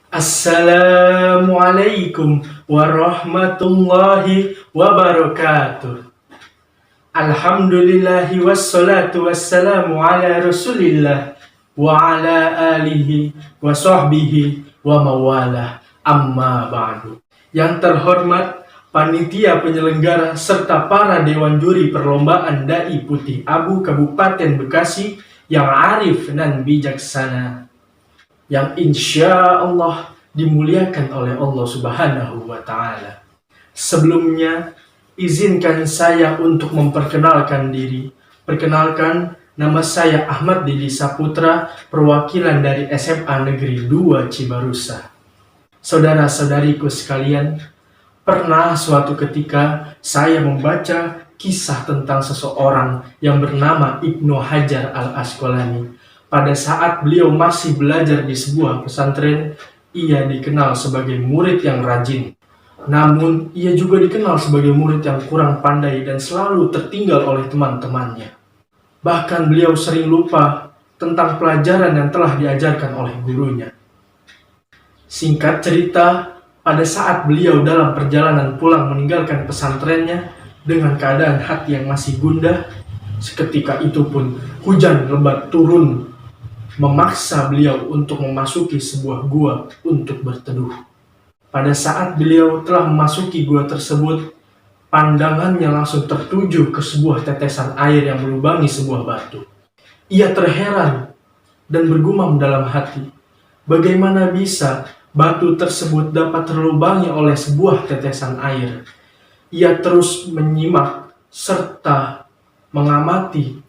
Assalamualaikum warahmatullahi wabarakatuh. Alhamdulillahi wassalatu wassalamu ala rasulillah wa ala alihi wa sahbihi wa mawalah, amma ba'du. Yang terhormat panitia penyelenggara serta para dewan juri perlombaan Dai Putih Abu Kabupaten Bekasi yang arif dan bijaksana, yang insya Allah dimuliakan oleh Allah Subhanahu wa Ta'ala. Sebelumnya, izinkan saya untuk memperkenalkan diri. Perkenalkan, nama saya Ahmad Didi Saputra, perwakilan dari SMA Negeri 2 Cibarusah. Saudara-saudariku sekalian, pernah suatu ketika saya membaca kisah tentang seseorang yang bernama Ibnu Hajar al-Asqalani. Pada saat beliau masih belajar di sebuah pesantren, ia dikenal sebagai murid yang rajin. Namun, ia juga dikenal sebagai murid yang kurang pandai dan selalu tertinggal oleh teman-temannya. Bahkan beliau sering lupa tentang pelajaran yang telah diajarkan oleh gurunya. Singkat cerita, pada saat beliau dalam perjalanan pulang meninggalkan pesantrennya dengan keadaan hati yang masih gundah, seketika itu pun hujan lebat turun memaksa beliau untuk memasuki sebuah gua untuk berteduh. Pada saat beliau telah memasuki gua tersebut, pandangannya langsung tertuju ke sebuah tetesan air yang melubangi sebuah batu. Ia terheran dan bergumam dalam hati, bagaimana bisa batu tersebut dapat terlubangi oleh sebuah tetesan air? Ia terus menyimak serta mengamati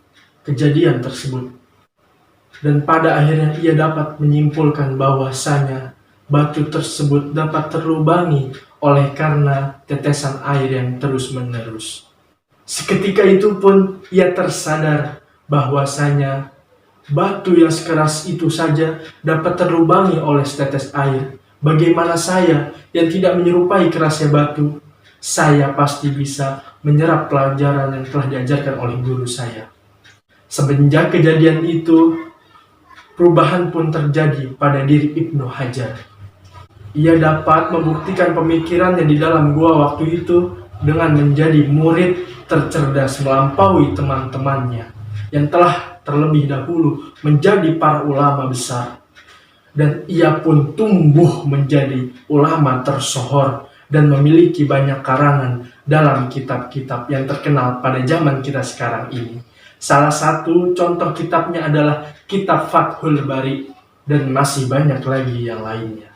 kejadian tersebut. Dan pada akhirnya ia dapat menyimpulkan bahwasanya batu tersebut dapat terlubangi oleh karena tetesan air yang terus-menerus. Seketika itu pun ia tersadar bahwasanya batu yang sekeras itu saja dapat terlubangi oleh setetes air. Bagaimana saya yang tidak menyerupai kerasnya batu? Saya pasti bisa menyerap pelajaran yang telah diajarkan oleh guru saya. Semenjak kejadian itu, perubahan pun terjadi pada diri Ibnu Hajar. Ia dapat membuktikan pemikirannya di dalam gua waktu itu dengan menjadi murid tercerdas melampaui teman-temannya yang telah terlebih dahulu menjadi para ulama besar. Dan ia pun tumbuh menjadi ulama tersohor dan memiliki banyak karangan dalam kitab-kitab yang terkenal pada zaman kita sekarang ini. Salah satu contoh kitabnya adalah kitab Fathul Bari, dan masih banyak lagi yang lainnya.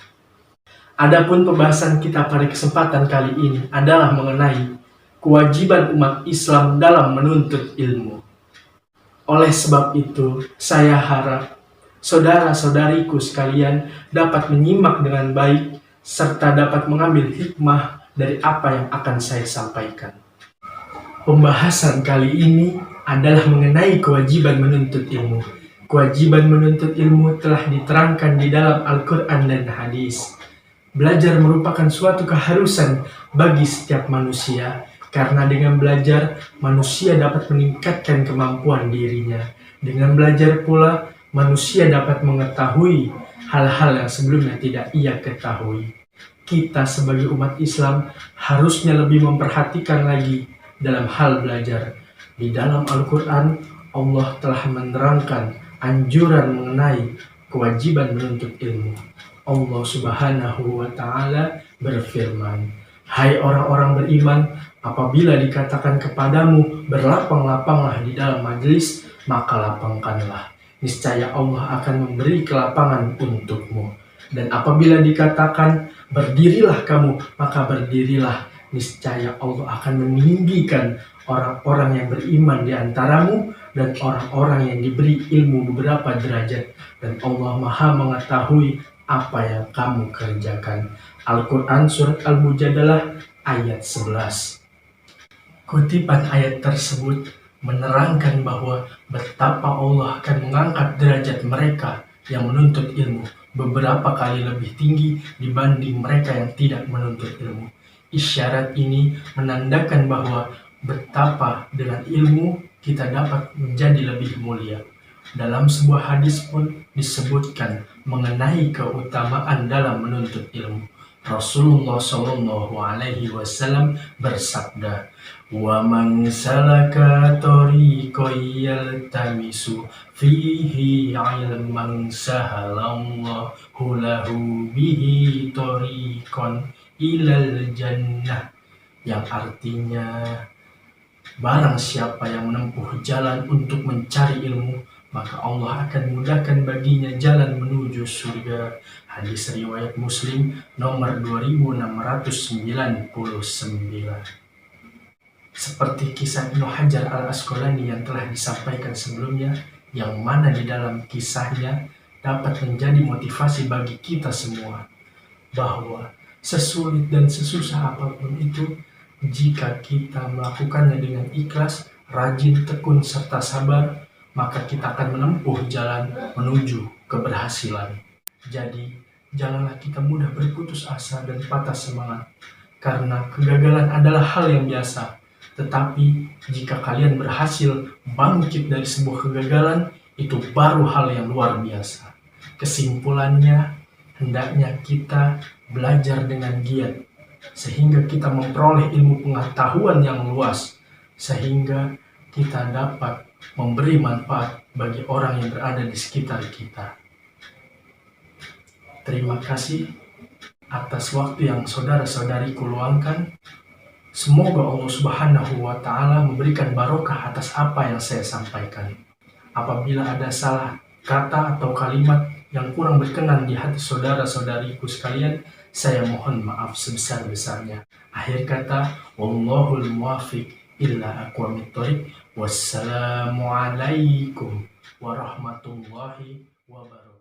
Adapun pembahasan kita pada kesempatan kali ini adalah mengenai kewajiban umat Islam dalam menuntut ilmu. Oleh sebab itu, saya harap saudara-saudariku sekalian dapat menyimak dengan baik serta dapat mengambil hikmah dari apa yang akan saya sampaikan. Pembahasan kali ini adalah mengenai kewajiban menuntut ilmu. Kewajiban menuntut ilmu telah diterangkan di dalam Al-Quran dan hadis. Belajar merupakan suatu keharusan bagi setiap manusia, karena dengan belajar, manusia dapat meningkatkan kemampuan dirinya. Dengan belajar pula, manusia dapat mengetahui hal-hal yang sebelumnya tidak ia ketahui. Kita sebagai umat Islam harusnya lebih memperhatikan lagi dalam hal belajar. Di dalam Al-Quran, Allah telah menerangkan anjuran mengenai kewajiban menuntut ilmu. Allah Subhanahu wa Ta'ala berfirman, "Hai orang-orang beriman, apabila dikatakan kepadamu berlapang-lapanglah di dalam majelis, maka lapangkanlah. Niscaya Allah akan memberi kelapangan untukmu. Dan apabila dikatakan berdirilah kamu, maka berdirilah. Niscaya Allah akan meninggikan orang-orang yang beriman di antaramu dan orang-orang yang diberi ilmu beberapa derajat. Dan Allah Maha mengetahui apa yang kamu kerjakan." Al-Quran Surat Al-Mujadalah ayat 11. Kutipan ayat tersebut menerangkan bahwa betapa Allah akan mengangkat derajat mereka yang menuntut ilmu beberapa kali lebih tinggi dibanding mereka yang tidak menuntut ilmu. Isyarat ini menandakan bahwa betapa dengan ilmu kita dapat menjadi lebih mulia. Dalam sebuah hadis pun disebutkan mengenai keutamaan dalam menuntut ilmu. Rasulullah Shallallahu Alaihi Wasallam bersabda, "Wa man salaka tariqan yaltamisu fihi ilman sahalallahu lahu bihi tariqan ilal jannah," yang artinya barang siapa yang menempuh jalan untuk mencari ilmu, maka Allah akan mudahkan baginya jalan menuju surga. Hadis riwayat Muslim nomor 2699. Seperti kisah Ibnu Hajar al-Asqalani yang telah disampaikan sebelumnya, yang mana di dalam kisahnya dapat menjadi motivasi bagi kita semua, bahwa sesulit dan sesusah apapun itu, jika kita melakukannya dengan ikhlas, rajin, tekun, serta sabar, maka kita akan menempuh jalan menuju keberhasilan. Jadi, janganlah kita mudah berputus asa dan patah semangat, karena kegagalan adalah hal yang biasa. Tetapi, jika kalian berhasil bangkit dari sebuah kegagalan, itu baru hal yang luar biasa. Kesimpulannya, hendaknya kita belajar dengan giat, sehingga kita memperoleh ilmu pengetahuan yang luas, sehingga kita dapat memberi manfaat bagi orang yang berada di sekitar kita. Terima kasih atas waktu yang saudara-saudariku luangkan. Semoga Allah Subhanahu wa Ta'ala memberikan barokah atas apa yang saya sampaikan. Apabila ada salah kata atau kalimat yang kurang berkenan di hati saudara-saudariku sekalian, saya mohon maaf sebesar-besarnya. Akhir kata, wallahul muwaffiq illa aqwamit thoriq. Wassalamualaikum warahmatullahi wabarakatuh.